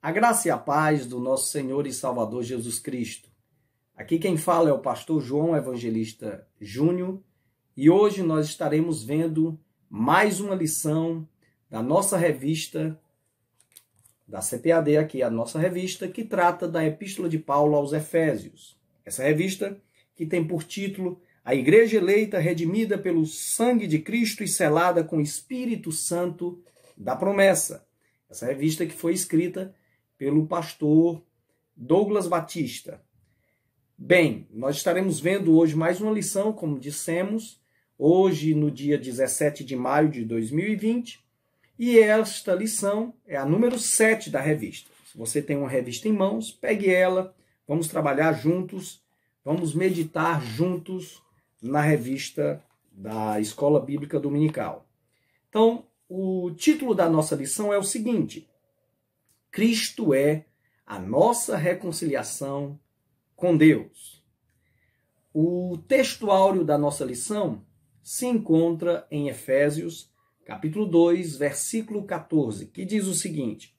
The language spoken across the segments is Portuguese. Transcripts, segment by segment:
A graça e a paz do nosso Senhor e Salvador Jesus Cristo. Aqui quem fala é o pastor João Evangelista Júnior e hoje nós estaremos vendo mais uma lição da nossa revista, da CPAD aqui, a nossa revista, que trata da Epístola de Paulo aos Efésios. Essa revista que tem por título A Igreja Eleita, Redimida pelo Sangue de Cristo e Selada com o Espírito Santo da Promessa. Essa revista que foi escrita pelo pastor Douglas Batista. Bem, nós estaremos vendo hoje mais uma lição, como dissemos, hoje no dia 17 de maio de 2020, e esta lição é a número 7 da revista. Se você tem uma revista em mãos, pegue ela, vamos trabalhar juntos, vamos meditar juntos na revista da Escola Bíblica Dominical. Então, o título da nossa lição é o seguinte: Cristo é a nossa reconciliação com Deus. O texto áureo da nossa lição se encontra em Efésios, capítulo 2, versículo 14, que diz o seguinte: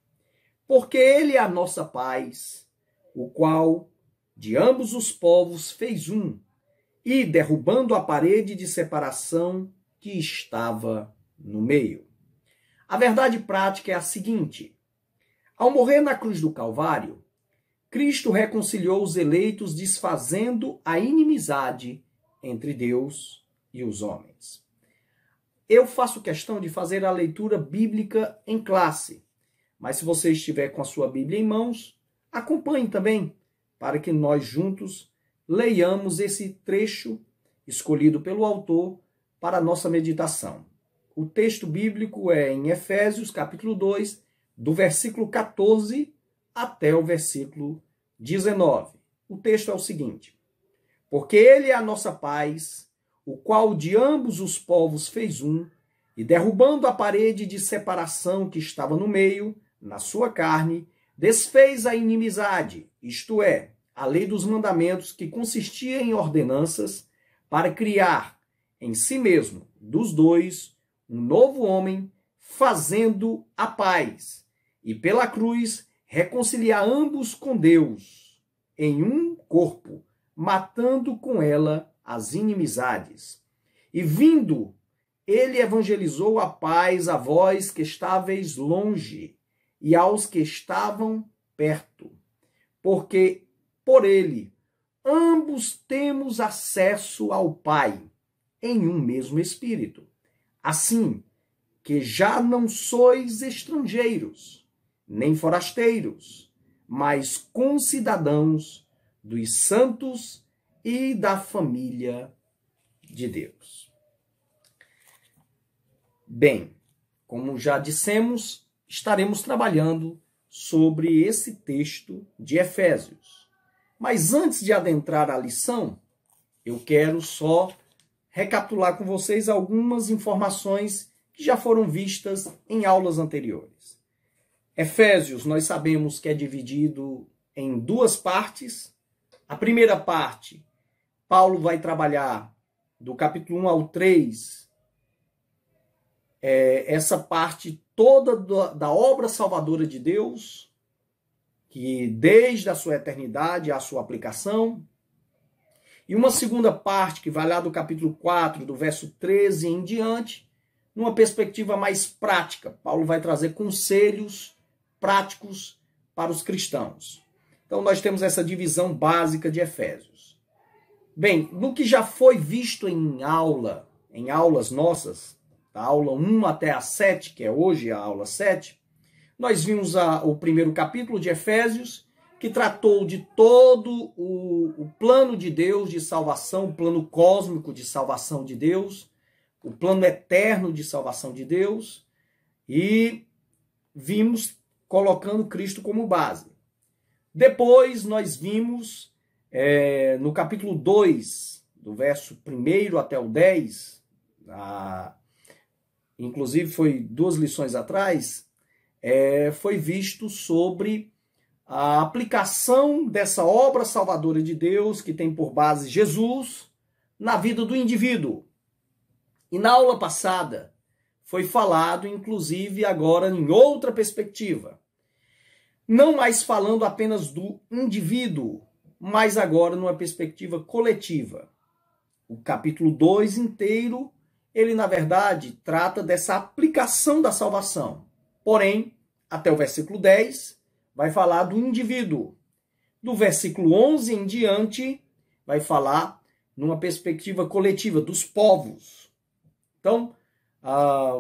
Porque Ele é a nossa paz, o qual de ambos os povos fez um, e derrubando a parede de separação que estava no meio. A verdade prática é a seguinte: ao morrer na cruz do Calvário, Cristo reconciliou os eleitos, desfazendo a inimizade entre Deus e os homens. Eu faço questão de fazer a leitura bíblica em classe, mas se você estiver com a sua Bíblia em mãos, acompanhe também, para que nós juntos leiamos esse trecho escolhido pelo autor para a nossa meditação. O texto bíblico é em Efésios, capítulo 2, do versículo 14 até o versículo 19. O texto é o seguinte: Porque Ele é a nossa paz, o qual de ambos os povos fez um, e derrubando a parede de separação que estava no meio, na sua carne, desfez a inimizade, isto é, a lei dos mandamentos, que consistia em ordenanças, para criar em si mesmo, dos dois, um novo homem, fazendo a paz, e pela cruz reconciliar ambos com Deus, em um corpo, matando com ela as inimizades. E vindo, ele evangelizou a paz a vós que estáveis longe, e aos que estavam perto, porque por ele ambos temos acesso ao Pai, em um mesmo Espírito. Assim que já não sois estrangeiros, nem forasteiros, mas concidadãos dos santos e da família de Deus. Bem, como já dissemos, estaremos trabalhando sobre esse texto de Efésios. Mas antes de adentrar a lição, eu quero só recapitular com vocês algumas informações que já foram vistas em aulas anteriores. Efésios, nós sabemos que é dividido em duas partes. A primeira parte, Paulo vai trabalhar do capítulo 1 ao 3, essa parte toda da obra salvadora de Deus, que desde a sua eternidade, a sua aplicação. E uma segunda parte, que vai lá do capítulo 4, do verso 13 em diante, numa perspectiva mais prática. Paulo vai trazer conselhos práticos para os cristãos. Então nós temos essa divisão básica de Efésios. Bem, no que já foi visto em aulas nossas, da aula 1 até a 7, que é hoje a aula 7, nós vimos o primeiro capítulo de Efésios, que tratou de todo o plano de Deus de salvação, o plano cósmico de salvação de Deus, o plano eterno de salvação de Deus, e vimos colocando Cristo como base. Depois nós vimos no capítulo 2, do verso 1 até o 10, inclusive foi 2 lições atrás, foi visto sobre a aplicação dessa obra salvadora de Deus, que tem por base Jesus, na vida do indivíduo. E na aula passada foi falado, inclusive agora em outra perspectiva, não mais falando apenas do indivíduo, mas agora numa perspectiva coletiva. O capítulo 2 inteiro, ele na verdade trata dessa aplicação da salvação. Porém, até o versículo 10, vai falar do indivíduo. Do versículo 11 em diante, vai falar numa perspectiva coletiva, dos povos. Então,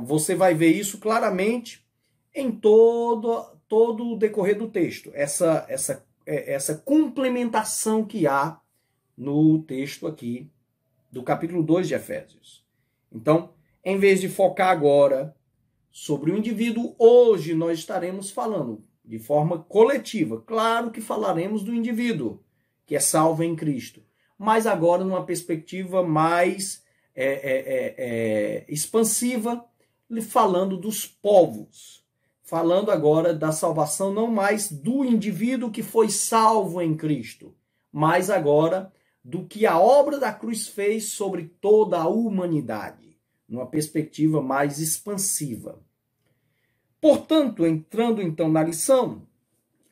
você vai ver isso claramente em todo o decorrer do texto. Essa complementação que há no texto aqui do capítulo 2 de Efésios. Então, em vez de focar agora sobre o indivíduo, hoje nós estaremos falando de forma coletiva. Claro que falaremos do indivíduo, que é salvo em Cristo, mas agora numa perspectiva mais expansiva, falando dos povos. Falando agora da salvação não mais do indivíduo que foi salvo em Cristo, mas agora do que a obra da cruz fez sobre toda a humanidade, numa perspectiva mais expansiva. Portanto, entrando então na lição,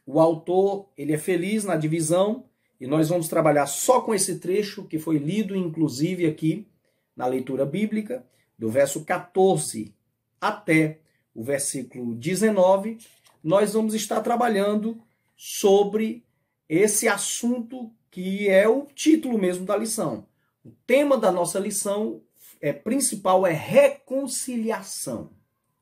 o autor ele é feliz na divisão, e nós vamos trabalhar só com esse trecho que foi lido, inclusive, aqui na leitura bíblica, do verso 14 até o versículo 19, nós vamos estar trabalhando sobre esse assunto que é o título mesmo da lição. O tema da nossa lição principal é reconciliação.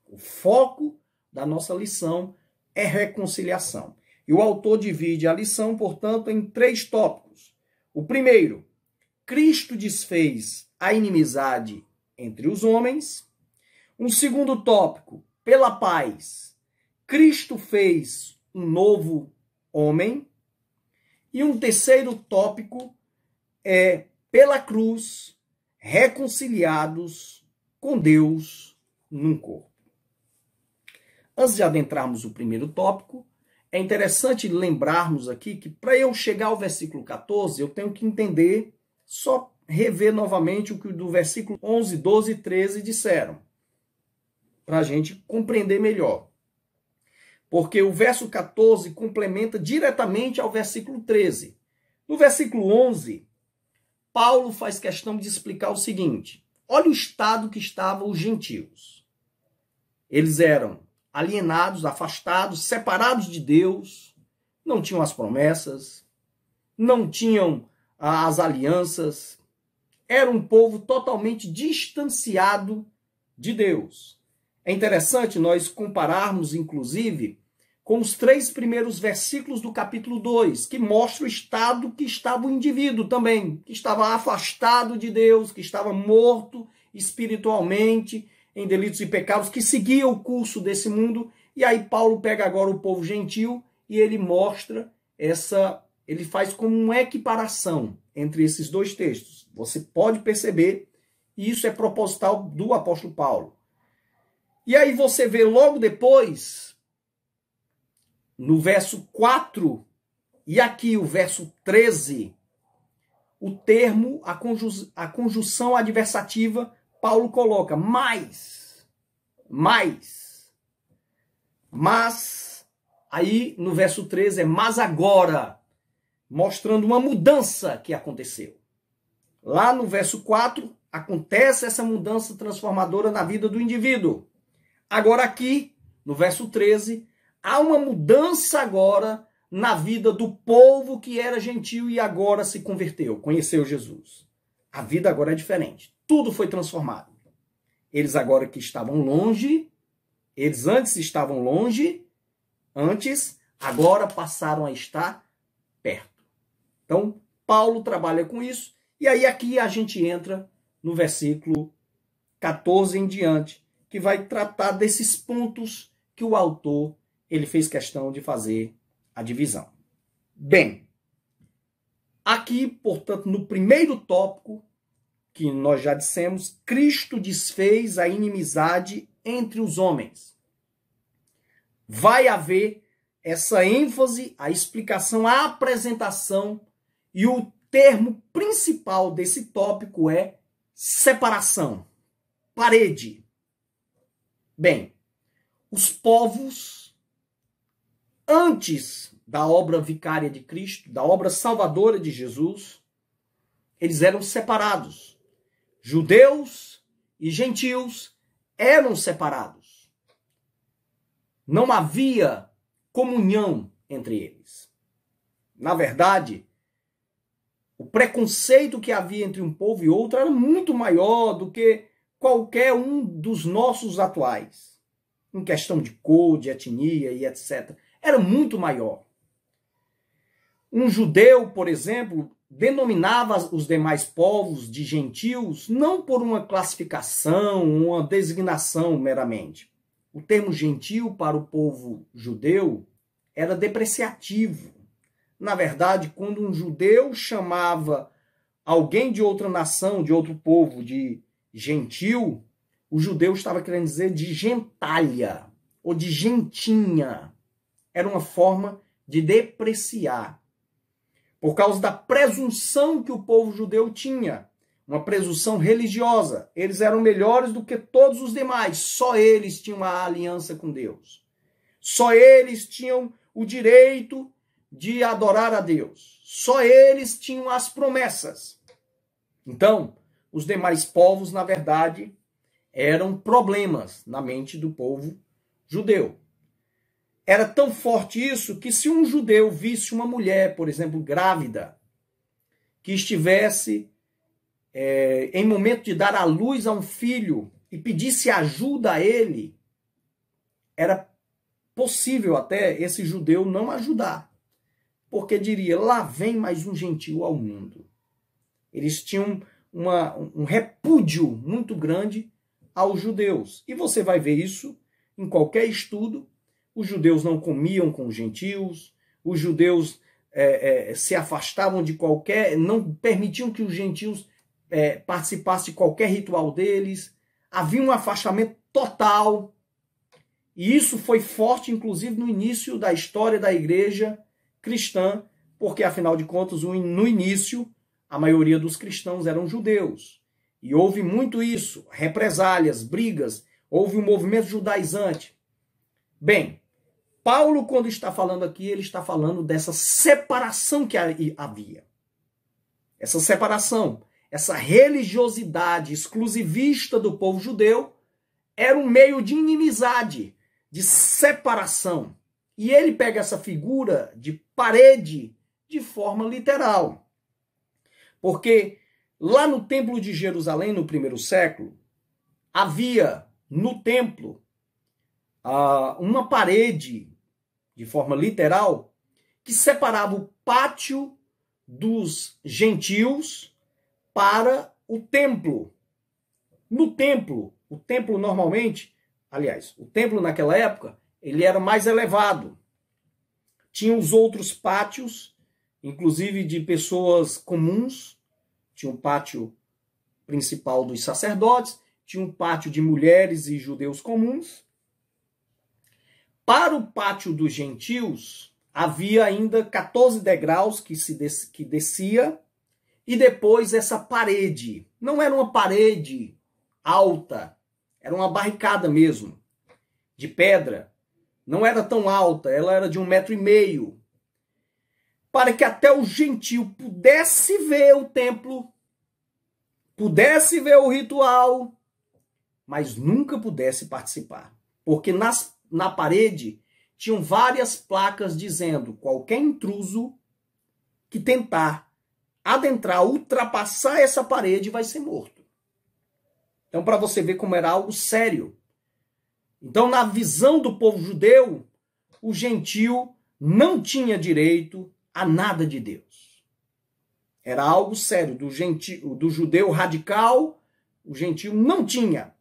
O foco da nossa lição é reconciliação. E o autor divide a lição, portanto, em 3 tópicos. O primeiro, Cristo desfez a inimizade entre os homens. Um segundo tópico, pela paz, Cristo fez um novo homem. E um terceiro tópico é, pela cruz, reconciliados com Deus num corpo. Antes de adentrarmos o primeiro tópico, é interessante lembrarmos aqui que para eu chegar ao versículo 14, eu tenho que entender, só rever novamente o que do versículo 11, 12 e 13 disseram, para a gente compreender melhor. Porque o verso 14 complementa diretamente ao versículo 13. No versículo 11, Paulo faz questão de explicar o seguinte: olha o estado que estavam os gentios. Eles eram alienados, afastados, separados de Deus, não tinham as promessas, não tinham as alianças, era um povo totalmente distanciado de Deus. É interessante nós compararmos, inclusive, com os 3 primeiros versículos do capítulo 2, que mostra o estado que estava o indivíduo também, que estava afastado de Deus, que estava morto espiritualmente em delitos e pecados, que seguia o curso desse mundo. E aí Paulo pega agora o povo gentil e ele mostra ele faz como uma equiparação entre esses 2 textos. Você pode perceber, e isso é proposital do apóstolo Paulo. E aí você vê logo depois, no verso 4 e aqui o verso 13, o termo, a conjunção adversativa, Paulo coloca mais. Mas, aí no verso 13 é mas agora, mostrando uma mudança que aconteceu. Lá no verso 4, acontece essa mudança transformadora na vida do indivíduo. Agora aqui, no verso 13, há uma mudança agora na vida do povo que era gentil e agora se converteu, conheceu Jesus. A vida agora é diferente. Tudo foi transformado. Eles agora que estavam longe, eles antes estavam longe, agora passaram a estar perto. Então, Paulo trabalha com isso. E aí aqui a gente entra no versículo 14 em diante, que vai tratar desses pontos que o autor ele fez questão de fazer a divisão. Bem, aqui, portanto, no primeiro tópico, que nós já dissemos, Cristo desfez a inimizade entre os homens. Vai haver essa ênfase, a explicação, a apresentação, e o termo principal desse tópico é separação, parede. Bem, os povos antes da obra vicária de Cristo, da obra salvadora de Jesus, eles eram separados. Judeus e gentios eram separados. Não havia comunhão entre eles. Na verdade, o preconceito que havia entre um povo e outro era muito maior do que qualquer um dos nossos atuais. Em questão de cor, de etnia e etc. Era muito maior. Um judeu, por exemplo, denominava os demais povos de gentios não por uma classificação, uma designação meramente. O termo gentio para o povo judeu era depreciativo. Na verdade, quando um judeu chamava alguém de outra nação, de outro povo, de gentil, o judeu estava querendo dizer de gentalha ou de gentinha. Era uma forma de depreciar. Por causa da presunção que o povo judeu tinha, uma presunção religiosa. Eles eram melhores do que todos os demais. Só eles tinham a aliança com Deus. Só eles tinham o direito de adorar a Deus. Só eles tinham as promessas. Então, os demais povos, na verdade, eram problemas na mente do povo judeu. Era tão forte isso que se um judeu visse uma mulher, por exemplo, grávida, que estivesse em momento de dar à luz a um filho e pedisse ajuda a ele, era possível até esse judeu não ajudar. Porque diria, lá vem mais um gentio ao mundo. Eles tinham um repúdio muito grande aos judeus. E você vai ver isso em qualquer estudo. Os judeus não comiam com os gentios, os judeus se afastavam de não permitiam que os gentios participassem de qualquer ritual deles. Havia um afastamento total. E isso foi forte, inclusive, no início da história da igreja cristã, porque, afinal de contas, no início, a maioria dos cristãos eram judeus. E houve muito isso, represálias, brigas, houve um movimento judaizante. Bem, Paulo, quando está falando aqui, ele está falando dessa separação que havia. Essa separação, essa religiosidade exclusivista do povo judeu era um meio de inimizade, de separação. E ele pega essa figura de parede de forma literal. Porque lá no Templo de Jerusalém, no primeiro século, havia no templo uma parede, de forma literal, que separava o pátio dos gentios para o templo. No templo, o templo normalmente, aliás, o templo naquela época, ele era mais elevado. Tinha os outros pátios, inclusive de pessoas comuns. Tinha o pátio principal dos sacerdotes, tinha um pátio de mulheres e judeus comuns. Para o pátio dos gentios, havia ainda 14 degraus que descia, e depois essa parede. Não era uma parede alta, era uma barricada mesmo, de pedra. Não era tão alta, ela era de 1,5 metro. Para que até o gentio pudesse ver o templo, pudesse ver o ritual, mas nunca pudesse participar. Porque na parede tinham várias placas dizendo: qualquer intruso que tentar adentrar, ultrapassar essa parede, vai ser morto. Então, para você ver como era algo sério. Então, na visão do povo judeu, o gentio não tinha direito a nada de Deus. Era algo sério. Do judeu radical, o gentio não tinha.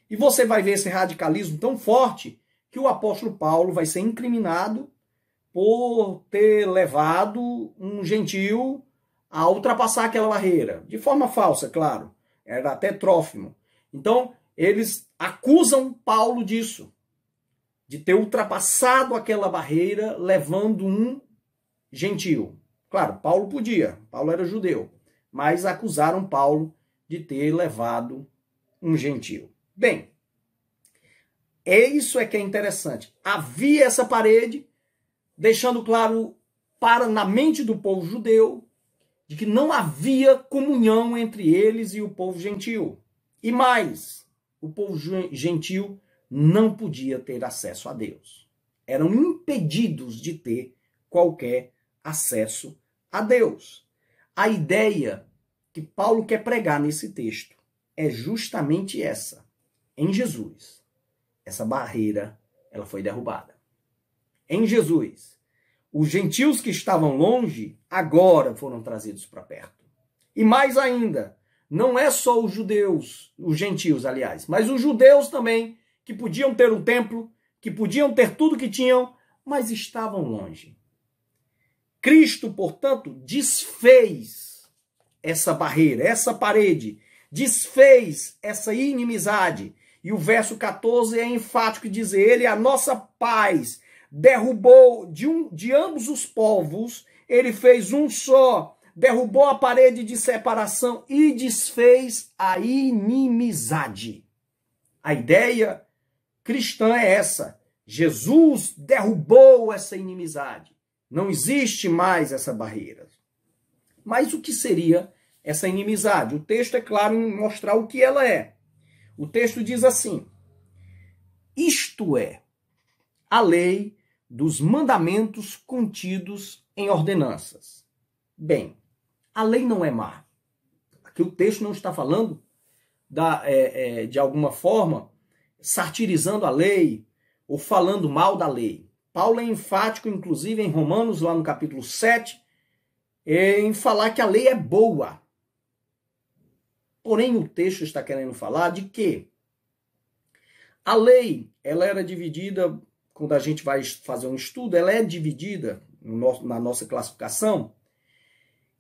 E você vai ver esse radicalismo tão forte que o apóstolo Paulo vai ser incriminado por ter levado um gentio a ultrapassar aquela barreira. De forma falsa, claro. Era até Trófimo. Então, eles acusam Paulo disso. De ter ultrapassado aquela barreira levando um gentio. Claro, Paulo podia. Paulo era judeu. Mas acusaram Paulo de ter levado um gentio. Bem, isso é que é interessante. Havia essa parede, deixando claro na mente do povo judeu de que não havia comunhão entre eles e o povo gentil. E mais, o povo gentil não podia ter acesso a Deus. Eram impedidos de ter qualquer acesso a Deus. A ideia que Paulo quer pregar nesse texto é justamente essa. Em Jesus, essa barreira, ela foi derrubada. Em Jesus, os gentios que estavam longe, agora foram trazidos para perto. E mais ainda, não é só os judeus, os gentios, aliás, mas os judeus também, que podiam ter um templo, que podiam ter tudo que tinham, mas estavam longe. Cristo, portanto, desfez essa barreira, essa parede, desfez essa inimizade. E o verso 14 é enfático em dizer, ele, a nossa paz, derrubou de ambos os povos, ele fez um só, derrubou a parede de separação e desfez a inimizade. A ideia cristã é essa. Jesus derrubou essa inimizade. Não existe mais essa barreira. Mas o que seria essa inimizade? O texto é claro em mostrar o que ela é. O texto diz assim: isto é, a lei dos mandamentos contidos em ordenanças. Bem, a lei não é má. Aqui o texto não está falando de alguma forma satirizando a lei ou falando mal da lei. Paulo é enfático, inclusive em Romanos, lá no capítulo 7, em falar que a lei é boa. Porém, o texto está querendo falar de que a lei, ela era dividida, quando a gente vai fazer um estudo, ela é dividida na nossa classificação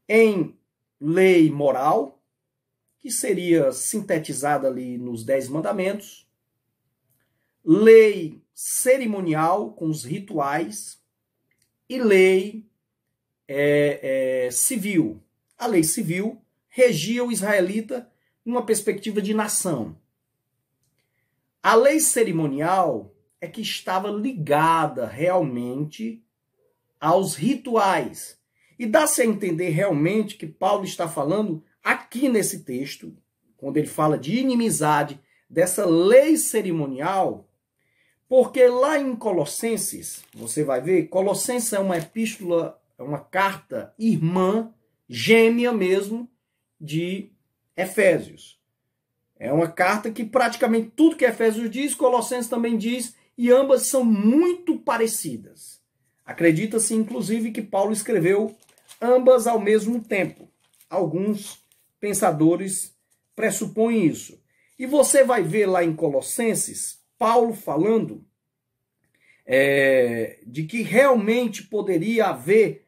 em lei moral, que seria sintetizada ali nos 10 mandamentos, lei cerimonial, com os rituais, e lei civil. A lei civil regia o israelita numa perspectiva de nação. A lei cerimonial é que estava ligada realmente aos rituais. E dá-se a entender realmente que Paulo está falando aqui nesse texto, quando ele fala de inimizade, dessa lei cerimonial, porque lá em Colossenses, você vai ver, Colossenses é uma epístola, é uma carta irmã, gêmea mesmo, de Efésios. É uma carta que praticamente tudo que Efésios diz, Colossenses também diz, e ambas são muito parecidas. Acredita-se, inclusive, que Paulo escreveu ambas ao mesmo tempo. Alguns pensadores pressupõem isso. E você vai ver lá em Colossenses, Paulo falando de que realmente poderia haver,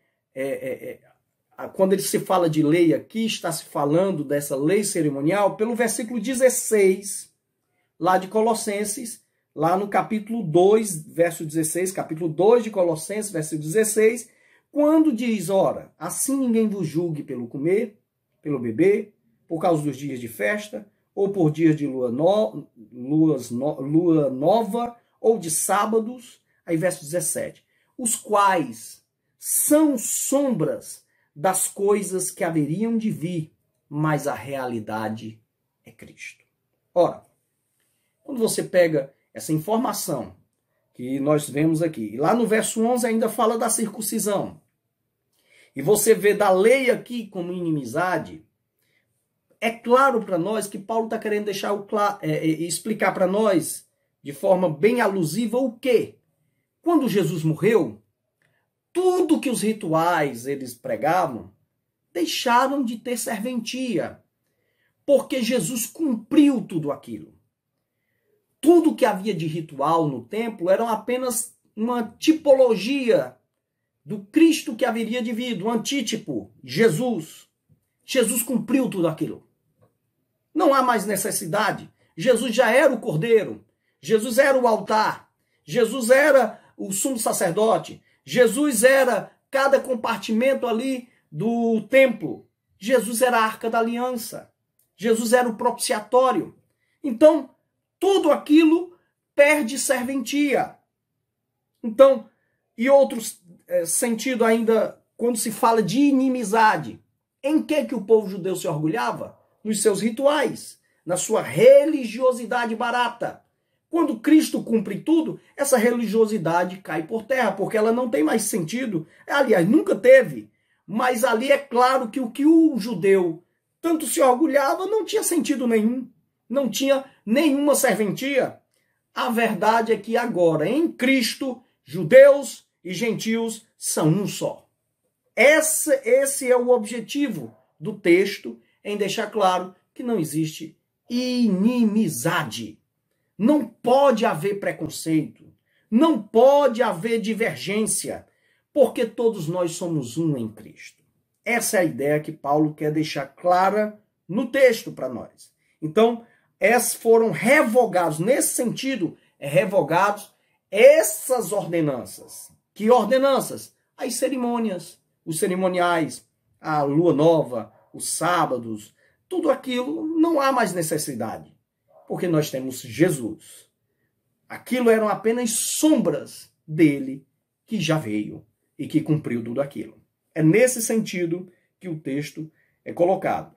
quando ele se fala de lei aqui, está se falando dessa lei cerimonial, pelo versículo 16, lá de Colossenses, lá no capítulo 2, verso 16, capítulo 2 de Colossenses, verso 16, quando diz, ora, assim ninguém vos julgue pelo comer, pelo beber, por causa dos dias de festa, ou por dias de lua nova, ou de sábados, aí verso 17, os quais são sombras das coisas que haveriam de vir, mas a realidade é Cristo. Ora, quando você pega essa informação que nós vemos aqui, e lá no verso 11 ainda fala da circuncisão, e você vê da lei aqui como inimizade, é claro para nós que Paulo está querendo deixar explicar para nós, de forma bem alusiva, o quê? Quando Jesus morreu, tudo que os rituais eles pregavam deixaram de ter serventia, porque Jesus cumpriu tudo aquilo. Tudo que havia de ritual no templo era apenas uma tipologia do Cristo que haveria de vir, do antítipo, Jesus. Jesus cumpriu tudo aquilo. Não há mais necessidade. Jesus já era o cordeiro. Jesus era o altar. Jesus era o sumo sacerdote. Jesus era cada compartimento ali do templo. Jesus era a arca da aliança. Jesus era o propiciatório. Então, tudo aquilo perde serventia. Então, e outros sentido ainda quando se fala de inimizade. Em que o povo judeu se orgulhava? Nos seus rituais, na sua religiosidade barata. Quando Cristo cumpre tudo, essa religiosidade cai por terra, porque ela não tem mais sentido. Aliás, nunca teve. Mas ali é claro que o judeu tanto se orgulhava não tinha sentido nenhum. Não tinha nenhuma serventia. A verdade é que agora, em Cristo, judeus e gentios são um só. Esse é o objetivo do texto, em deixar claro que não existe inimizade. Não pode haver preconceito, não pode haver divergência, porque todos nós somos um em Cristo. Essa é a ideia que Paulo quer deixar clara no texto para nós. Então, esses foram revogados, nesse sentido, revogados essas ordenanças. Que ordenanças? As cerimônias, os cerimoniais, a lua nova, os sábados, tudo aquilo não há mais necessidade, porque nós temos Jesus. Aquilo eram apenas sombras dele que já veio e que cumpriu tudo aquilo. É nesse sentido que o texto é colocado.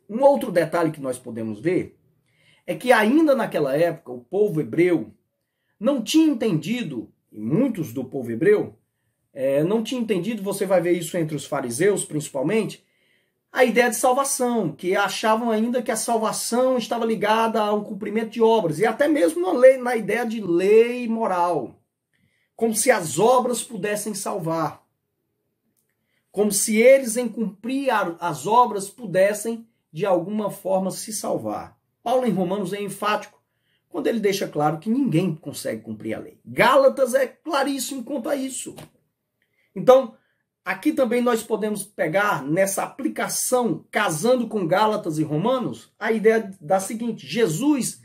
Um outro detalhe que nós podemos ver é que ainda naquela época o povo hebreu não tinha entendido, e muitos do povo hebreu não tinha entendido, você vai ver isso entre os fariseus principalmente, a ideia de salvação, que achavam ainda que a salvação estava ligada ao cumprimento de obras, e até mesmo na ideia de lei moral, como se as obras pudessem salvar, como se eles em cumprir as obras pudessem de alguma forma se salvar. Paulo em Romanos é enfático quando ele deixa claro que ninguém consegue cumprir a lei. Gálatas é claríssimo quanto a isso. Então, aqui também nós podemos pegar nessa aplicação, casando com Gálatas e Romanos, a ideia da seguinte: Jesus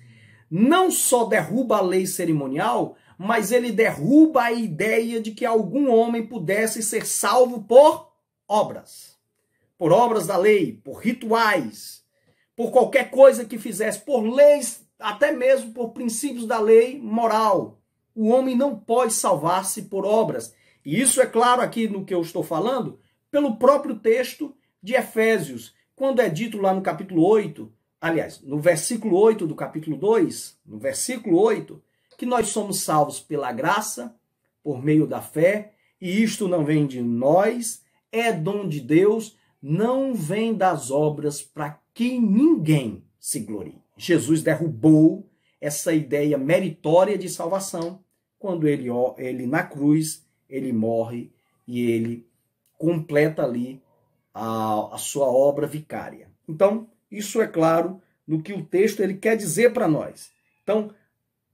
não só derruba a lei cerimonial, mas ele derruba a ideia de que algum homem pudesse ser salvo por obras da lei, por rituais, por qualquer coisa que fizesse, por leis, até mesmo por princípios da lei moral. O homem não pode salvar-se por obras. E isso é claro aqui no que eu estou falando, pelo próprio texto de Efésios, quando é dito lá no capítulo 8, aliás, no versículo 8 do capítulo 2, no versículo 8, que nós somos salvos pela graça, por meio da fé, e isto não vem de nós, é dom de Deus, não vem das obras para que ninguém se glorie. Jesus derrubou essa ideia meritória de salvação quando ele na cruz, ele morre e ele completa ali a sua obra vicária. Então, isso é claro no que o texto ele quer dizer para nós. Então,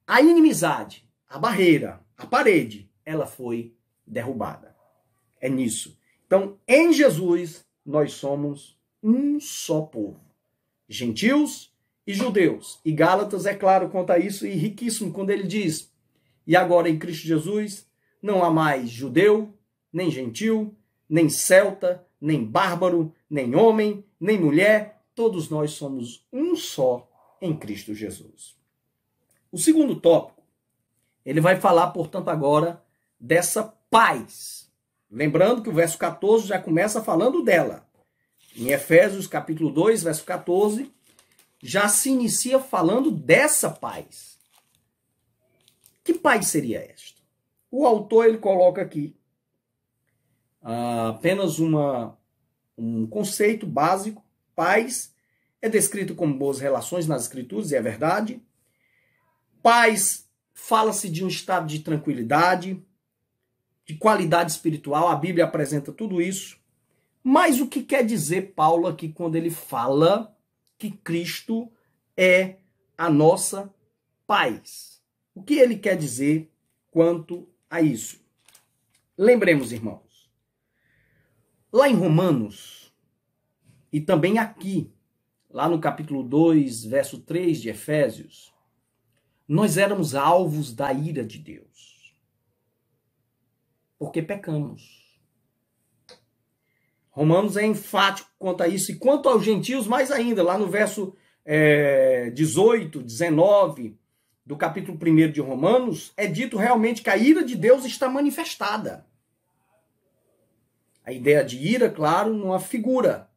a inimizade, a barreira, a parede, ela foi derrubada. É nisso. Então, em Jesus, nós somos um só povo. Gentios e judeus. E Gálatas é claro quanto a isso e riquíssimo quando ele diz: e agora em Cristo Jesus não há mais judeu, nem gentil, nem celta, nem bárbaro, nem homem, nem mulher. Todos nós somos um só em Cristo Jesus. O segundo tópico, ele vai falar, portanto, agora dessa paz. Lembrando que o verso 14 já começa falando dela. Em Efésios capítulo 2, verso 14, já se inicia falando dessa paz. Que paz seria esta? O autor ele coloca aqui apenas um conceito básico. Paz é descrito como boas relações nas Escrituras, e é verdade. Paz, fala-se de um estado de tranquilidade, de qualidade espiritual, a Bíblia apresenta tudo isso. Mas o que quer dizer Paulo aqui quando ele fala que Cristo é a nossa paz? O que ele quer dizer quanto a isso? Lembremos, irmãos, lá em Romanos, e também aqui, lá no capítulo 2, verso 3 de Efésios, nós éramos alvos da ira de Deus, porque pecamos. Romanos é enfático quanto a isso, e quanto aos gentios, mais ainda, lá no verso 18, 19 do capítulo 1 de Romanos, é dito realmente que a ira de Deus está manifestada. A ideia de ira, claro, uma figura,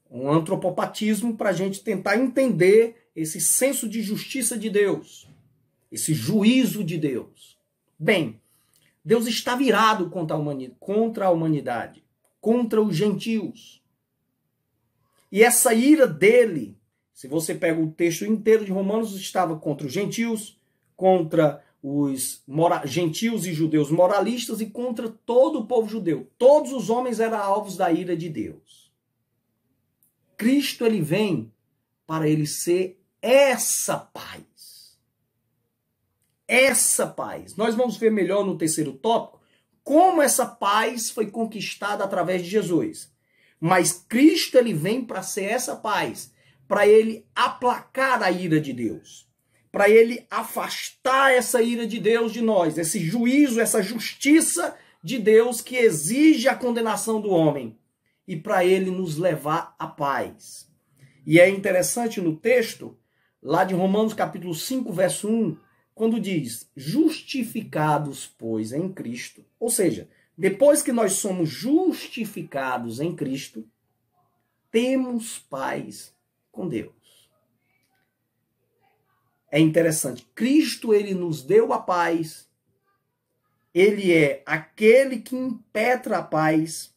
um antropopatismo para a gente tentar entender esse senso de justiça de Deus, esse juízo de Deus. Bem, Deus está virado contra a humanidade, contra os gentios. E essa ira dele, se você pega o texto inteiro de Romanos, estava contra os gentios, contra os gentios e judeus moralistas e contra todo o povo judeu. Todos os homens eram alvos da ira de Deus. Cristo, ele vem para ele ser essa paz. Essa paz. Nós vamos ver melhor no terceiro tópico como essa paz foi conquistada através de Jesus. Mas Cristo, ele vem para ser essa paz, para ele aplacar a ira de Deus, para ele afastar essa ira de Deus de nós, esse juízo, essa justiça de Deus que exige a condenação do homem, e para ele nos levar à paz. E é interessante no texto, lá de Romanos capítulo 5, verso 1, quando diz, justificados, pois, em Cristo, ou seja, depois que nós somos justificados em Cristo, temos paz com Deus. É interessante, Cristo, ele nos deu a paz, ele é aquele que impetra a paz,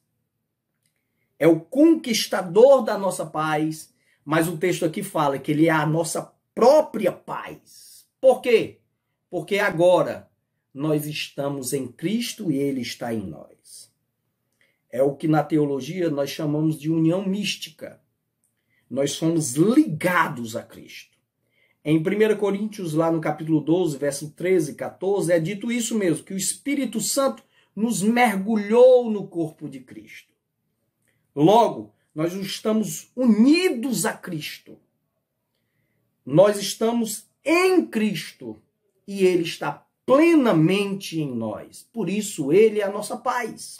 é o conquistador da nossa paz, mas o texto aqui fala que ele é a nossa própria paz. Por quê? Porque agora nós estamos em Cristo e ele está em nós. É o que na teologia nós chamamos de união mística. Nós somos ligados a Cristo. Em 1 Coríntios, lá no capítulo 12, verso 13 e 14, é dito isso mesmo, que o Espírito Santo nos mergulhou no corpo de Cristo. Logo, nós estamos unidos a Cristo. Nós estamos em Cristo e ele está plenamente em nós. Por isso, ele é a nossa paz.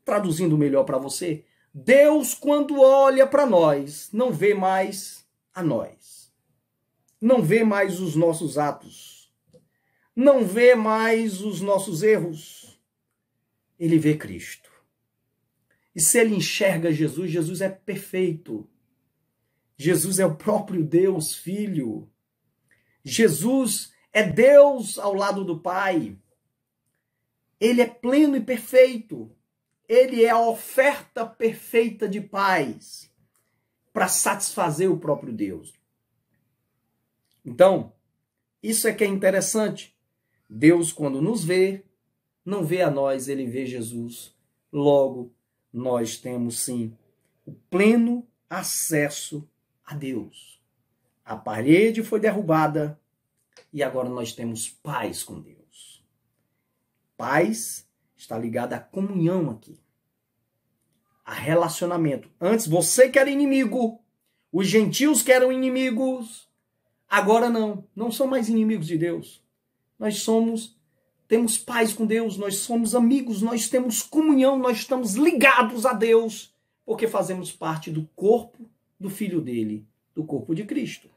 Traduzindo melhor para você, Deus, quando olha para nós, não vê mais a nós. Não vê mais os nossos atos. Não vê mais os nossos erros. Ele vê Cristo. E se ele enxerga Jesus, Jesus é perfeito. Jesus é o próprio Deus, Filho. Jesus é Deus ao lado do Pai. Ele é pleno e perfeito. Ele é a oferta perfeita de paz para satisfazer o próprio Deus. Então, isso é que é interessante. Deus, quando nos vê, não vê a nós, ele vê Jesus. Logo, nós temos sim o pleno acesso a Deus. A parede foi derrubada e agora nós temos paz com Deus. Paz está ligada à comunhão aqui, a relacionamento. Antes você que era inimigo, os gentios que eram inimigos, agora não são mais inimigos de Deus. Nós temos paz com Deus, nós somos amigos, nós temos comunhão, nós estamos ligados a Deus, porque fazemos parte do corpo do Filho dele, do corpo de Cristo.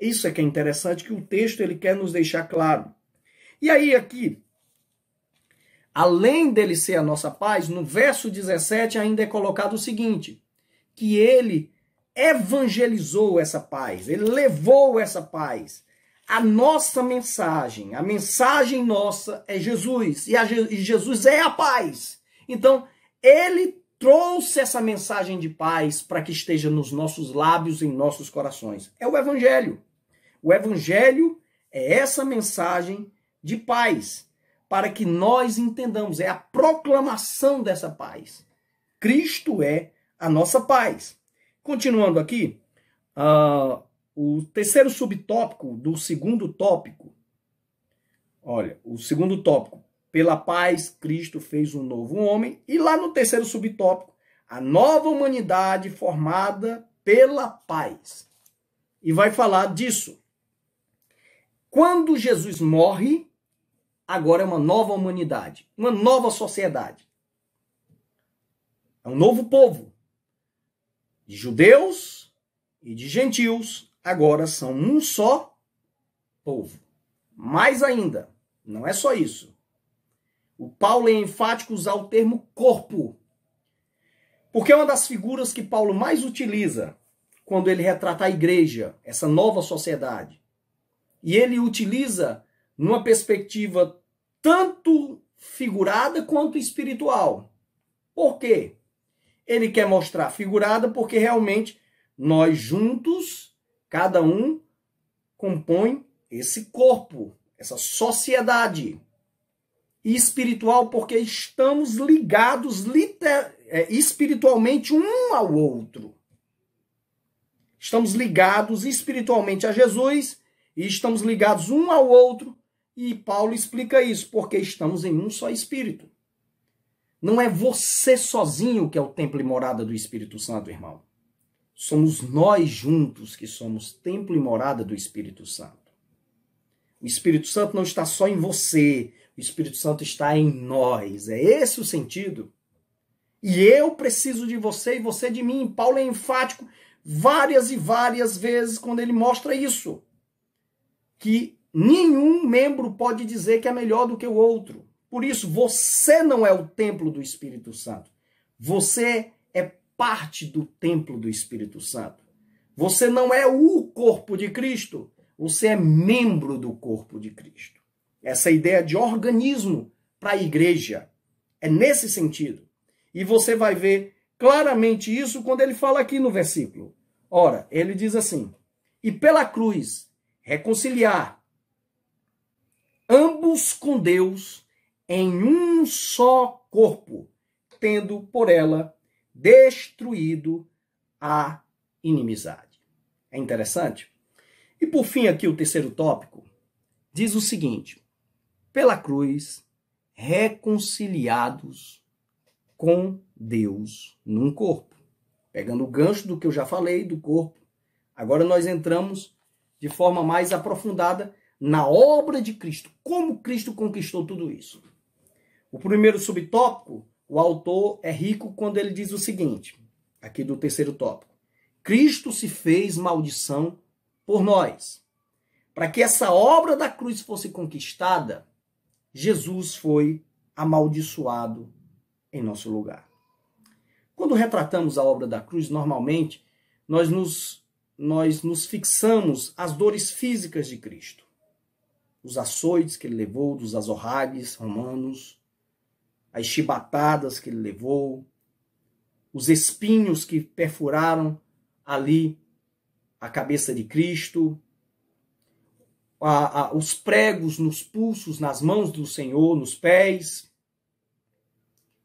Isso é que é interessante, que o texto ele quer nos deixar claro. E aí aqui, além dele ser a nossa paz, no verso 17 ainda é colocado o seguinte, que ele evangelizou essa paz, ele levou essa paz. A nossa mensagem, a mensagem nossa é Jesus, e Jesus é a paz. Então, ele trouxe essa mensagem de paz para que esteja nos nossos lábios e em nossos corações. É o Evangelho. O Evangelho é essa mensagem de paz, para que nós entendamos, é a proclamação dessa paz. Cristo é a nossa paz. Continuando aqui, o terceiro subtópico do segundo tópico, olha, o segundo tópico, pela paz Cristo fez um novo homem, e lá no terceiro subtópico, a nova humanidade formada pela paz. E vai falar disso. Quando Jesus morre, agora é uma nova humanidade, uma nova sociedade. É um novo povo. De judeus e de gentios, agora são um só povo. Mais ainda, não é só isso. O Paulo é enfático usar o termo corpo, porque é uma das figuras que Paulo mais utiliza quando ele retrata a igreja, essa nova sociedade. E ele utiliza numa perspectiva tanto figurada quanto espiritual. Por quê? Ele quer mostrar figurada porque realmente nós juntos, cada um, compõe esse corpo, essa sociedade. E espiritual porque estamos ligados espiritualmente um ao outro. Estamos ligados espiritualmente a Jesus e estamos ligados um ao outro. E Paulo explica isso, porque estamos em um só Espírito. Não é você sozinho que é o templo e morada do Espírito Santo, irmão. Somos nós juntos que somos templo e morada do Espírito Santo. O Espírito Santo não está só em você, o Espírito Santo está em nós. É esse o sentido. E eu preciso de você e você de mim. Paulo é enfático várias e várias vezes quando ele mostra isso. Que nenhum membro pode dizer que é melhor do que o outro. Por isso, você não é o templo do Espírito Santo. Você é parte do templo do Espírito Santo. Você não é o corpo de Cristo. Você é membro do corpo de Cristo. Essa ideia de organismo para a igreja é nesse sentido. E você vai ver claramente isso quando ele fala aqui no versículo. Ora, ele diz assim: e pela cruz reconciliar ambos com Deus em um só corpo, tendo por ela destruído a inimizade. É interessante? E por fim aqui o terceiro tópico diz o seguinte: pela cruz reconciliados com Deus num corpo. Pegando o gancho do que eu já falei do corpo, agora nós entramos de forma mais aprofundada na obra de Cristo. Como Cristo conquistou tudo isso? O primeiro subtópico, o autor é rico quando ele diz o seguinte, aqui do terceiro tópico: Cristo se fez maldição por nós. Para que essa obra da cruz fosse conquistada, Jesus foi amaldiçoado em nosso lugar. Quando retratamos a obra da cruz, normalmente, nós nos fixamos às dores físicas de Cristo. Os açoites que ele levou, dos azorragues romanos, as chibatadas que ele levou, os espinhos que perfuraram ali a cabeça de Cristo, os pregos nos pulsos, nas mãos do Senhor, nos pés,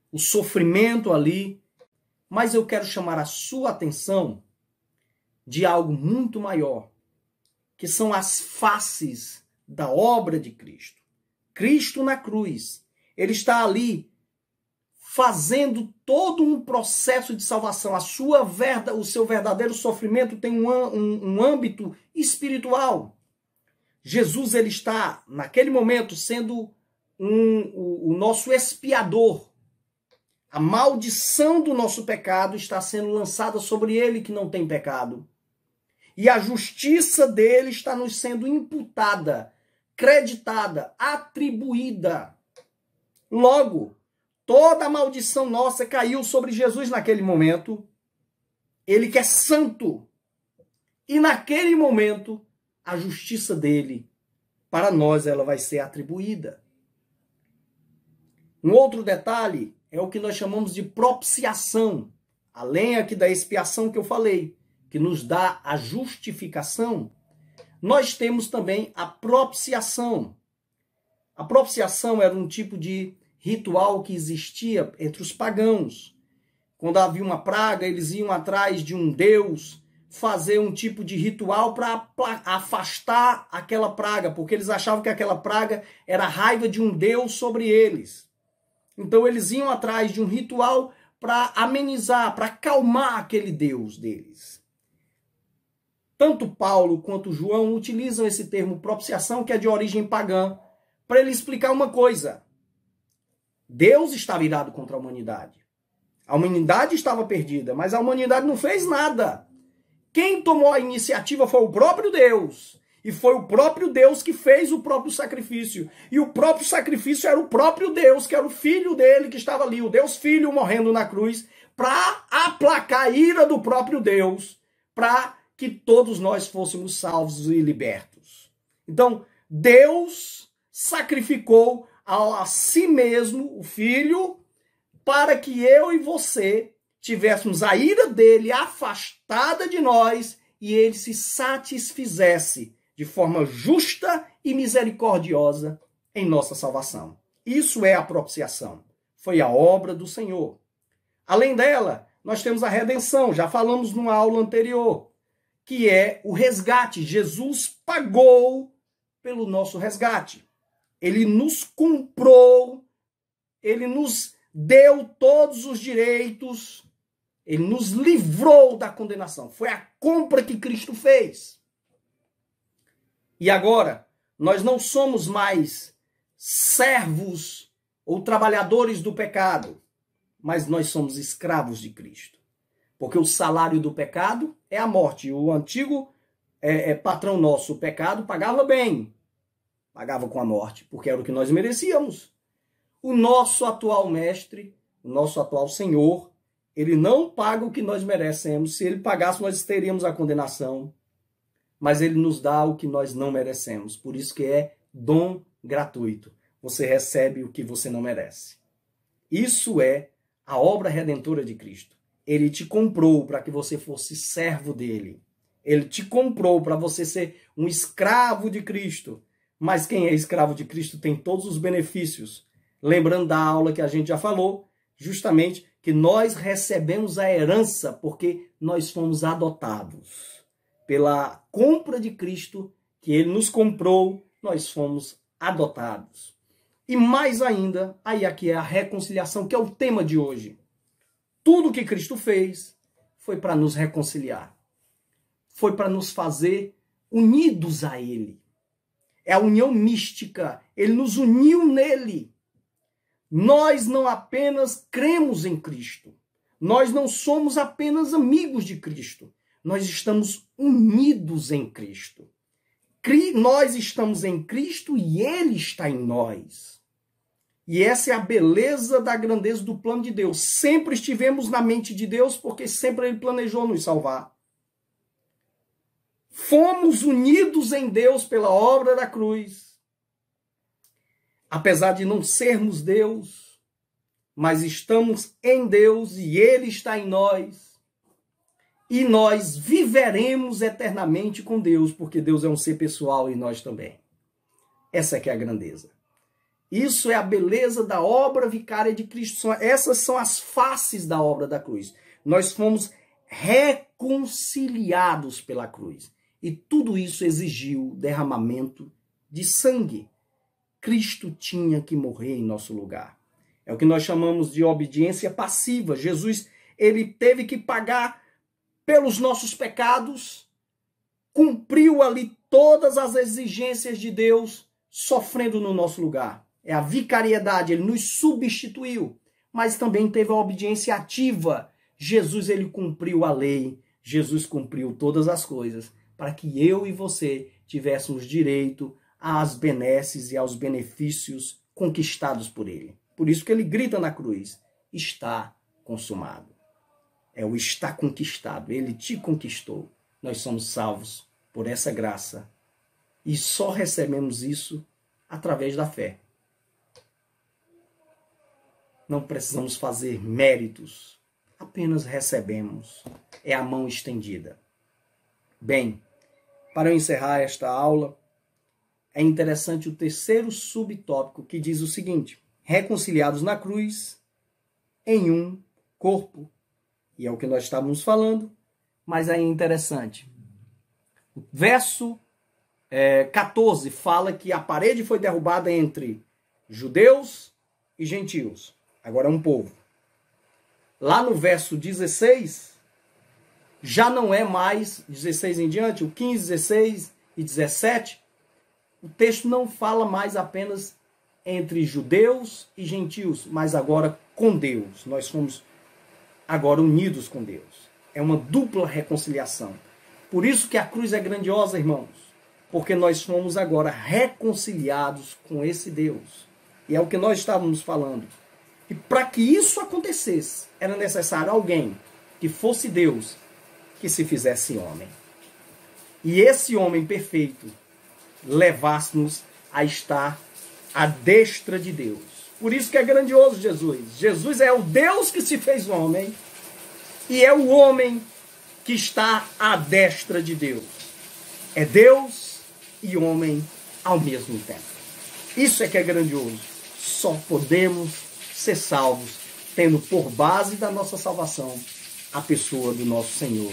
o sofrimento ali. Mas eu quero chamar a sua atenção de algo muito maior, que são as faces da obra de Cristo. Cristo na cruz, ele está ali fazendo todo um processo de salvação. O seu verdadeiro sofrimento tem um âmbito espiritual. Jesus, ele está, naquele momento, sendo o nosso expiador. A maldição do nosso pecado está sendo lançada sobre ele que não tem pecado. E a justiça dele está nos sendo imputada, creditada, atribuída. Logo, toda a maldição nossa caiu sobre Jesus naquele momento. Ele que é santo. E naquele momento, a justiça dele, para nós, ela vai ser atribuída. Um outro detalhe é o que nós chamamos de propiciação. Além aqui da expiação que eu falei, que nos dá a justificação, nós temos também a propiciação. A propiciação era um tipo de ritual que existia entre os pagãos. Quando havia uma praga, eles iam atrás de um deus fazer um tipo de ritual para afastar aquela praga, porque eles achavam que aquela praga era a raiva de um deus sobre eles. Então eles iam atrás de um ritual para amenizar, para acalmar aquele deus deles. Tanto Paulo quanto João utilizam esse termo propiciação, que é de origem pagã, para ele explicar uma coisa. Deus estava irado contra a humanidade. A humanidade estava perdida, mas a humanidade não fez nada. Quem tomou a iniciativa foi o próprio Deus. E foi o próprio Deus que fez o próprio sacrifício. E o próprio sacrifício era o próprio Deus, que era o filho dele que estava ali, o Deus Filho morrendo na cruz, para aplacar a ira do próprio Deus, para que todos nós fôssemos salvos e libertos. Então, Deus sacrificou a si mesmo, o Filho, para que eu e você tivéssemos a ira dele afastada de nós e ele se satisfizesse de forma justa e misericordiosa em nossa salvação. Isso é a propiciação. Foi a obra do Senhor. Além dela, nós temos a redenção, já falamos numa aula anterior, que é o resgate. Jesus pagou pelo nosso resgate. Ele nos comprou, ele nos deu todos os direitos, ele nos livrou da condenação. Foi a compra que Cristo fez. E agora, nós não somos mais servos ou trabalhadores do pecado, mas nós somos escravos de Cristo. Porque o salário do pecado é a morte. O antigo patrão nosso, o pecado, pagava bem. Pagava com a morte, porque era o que nós merecíamos. O nosso atual mestre, o nosso atual Senhor, ele não paga o que nós merecemos. Se ele pagasse, nós teríamos a condenação. Mas ele nos dá o que nós não merecemos. Por isso que é dom gratuito. Você recebe o que você não merece. Isso é a obra redentora de Cristo. Ele te comprou para que você fosse servo dele. Ele te comprou para você ser um escravo de Cristo. Mas quem é escravo de Cristo tem todos os benefícios. Lembrando da aula que a gente já falou, justamente que nós recebemos a herança porque nós fomos adotados. Pela compra de Cristo, que ele nos comprou, nós fomos adotados. E mais ainda, aí aqui é a reconciliação, que é o tema de hoje. Tudo que Cristo fez foi para nos reconciliar. Foi para nos fazer unidos a ele. É a união mística. Ele nos uniu nele. Nós não apenas cremos em Cristo. Nós não somos apenas amigos de Cristo. Nós estamos unidos em Cristo. Nós estamos em Cristo e ele está em nós. E essa é a beleza da grandeza do plano de Deus. Sempre estivemos na mente de Deus porque sempre ele planejou nos salvar. Fomos unidos em Deus pela obra da cruz. Apesar de não sermos Deus, mas estamos em Deus e ele está em nós. E nós viveremos eternamente com Deus, porque Deus é um ser pessoal e nós também. Essa é que é a grandeza. Isso é a beleza da obra vicária de Cristo. Essas são as faces da obra da cruz. Nós fomos reconciliados pela cruz. E tudo isso exigiu derramamento de sangue. Cristo tinha que morrer em nosso lugar. É o que nós chamamos de obediência passiva. Jesus, ele teve que pagar pelos nossos pecados, cumpriu ali todas as exigências de Deus, sofrendo no nosso lugar. É a vicariedade, ele nos substituiu, mas também teve a obediência ativa. Jesus, ele cumpriu a lei, Jesus cumpriu todas as coisas, para que eu e você tivéssemos direito às benesses e aos benefícios conquistados por ele. Por isso que ele grita na cruz, está consumado. É o está conquistado. Ele te conquistou. Nós somos salvos por essa graça. E só recebemos isso através da fé. Não precisamos fazer méritos. Apenas recebemos. É a mão estendida. Bem, para eu encerrar esta aula, é interessante o terceiro subtópico que diz o seguinte: reconciliados na cruz em um corpo. E é o que nós estávamos falando, mas é interessante. O verso 14 fala que a parede foi derrubada entre judeus e gentios. Agora é um povo. Lá no verso 16, já não é mais 16 em diante, o 15, 16 e 17, o texto não fala mais apenas entre judeus e gentios, mas agora com Deus. Nós fomos agora unidos com Deus. É uma dupla reconciliação. Por isso que a cruz é grandiosa, irmãos. porque nós fomos agora reconciliados com esse Deus. E é o que nós estávamos falando. E para que isso acontecesse, era necessário alguém que fosse Deus, que se fizesse homem. E esse homem perfeito levasse-nos a estar à destra de Deus. Por isso que é grandioso Jesus. Jesus é o Deus que se fez homem e é o homem que está à destra de Deus. É Deus e homem ao mesmo tempo. Isso é que é grandioso. Só podemos ser salvos tendo por base da nossa salvação a pessoa do nosso Senhor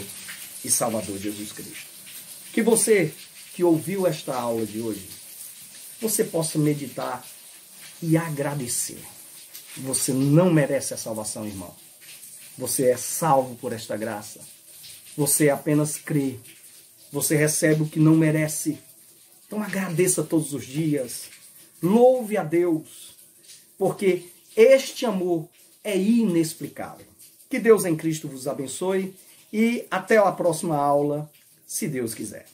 e Salvador Jesus Cristo. Que você que ouviu esta aula de hoje, você possa meditar e agradecer. Você não merece a salvação, irmão. Você é salvo por esta graça. Você apenas crê. Você recebe o que não merece. Então agradeça todos os dias. Louve a Deus. Porque este amor é inexplicável. Que Deus em Cristo vos abençoe. E até a próxima aula, se Deus quiser.